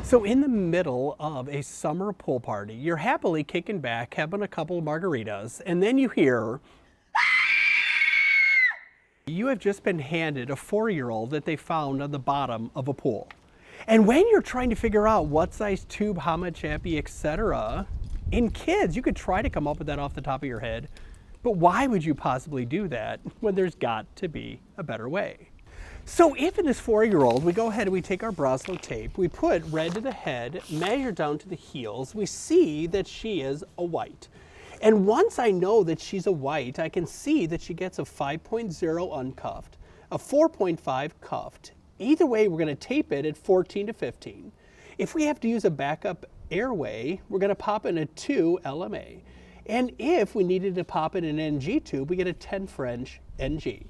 So in the middle of a summer pool party, you're happily kicking back, having a couple of margaritas, and then you hear, you have just been handed a 4-year-old that they found on the bottom of a pool. And when you're trying to figure out what size tube, how much epi, etc., in kids, you could try to come up with that off the top of your head, but why would you possibly do that when there's got to be a better way? So if in this 4-year-old, we go ahead and we take our Broselow tape, we put red to the head, measure down to the heels, we see that she is a white. And once I know that she's a white, I can see that she gets a 5.0 uncuffed, a 4.5 cuffed. Either way, we're going to tape it at 14 to 15. If we have to use a backup airway, we're going to pop in a 2 LMA. And if we needed to pop in an NG tube, we get a 10 French NG.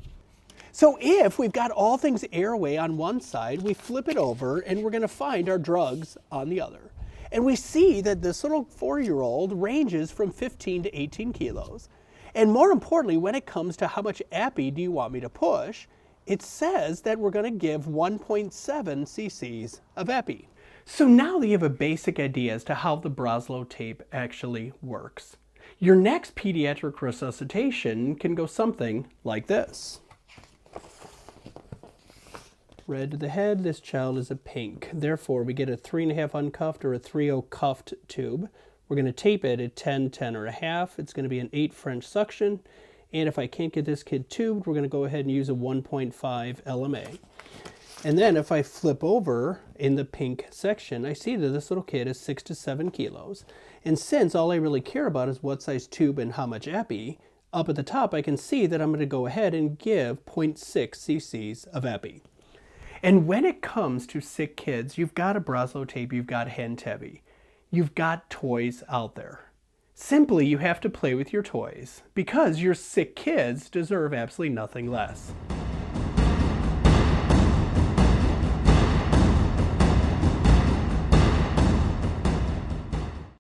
So if we've got all things airway on one side, we flip it over and we're going to find our drugs on the other. And we see that this little 4-year-old ranges from 15 to 18 kilos. And more importantly, when it comes to how much epi do you want me to push, it says that we're going to give 1.7 cc's of epi. So now that you have a basic idea as to how the Broselow tape actually works, your next pediatric resuscitation can go something like this. Red to the head, this child is a pink. Therefore, we get a 3.5 uncuffed or a 3.0 cuffed tube. We're going to tape it at 10, 10.5. It's going to be an 8 French suction. And if I can't get this kid tubed, we're going to go ahead and use a 1.5 LMA. And then if I flip over in the pink section, I see that this little kid is 6 to 7 kilos. And since all I really care about is what size tube and how much epi, up at the top I can see that I'm going to go ahead and give 0.6 cc's of epi. And when it comes to sick kids, you've got a Broselow tape, you've got hand tevi, you've got toys out there. Simply, you have to play with your toys because your sick kids deserve absolutely nothing less.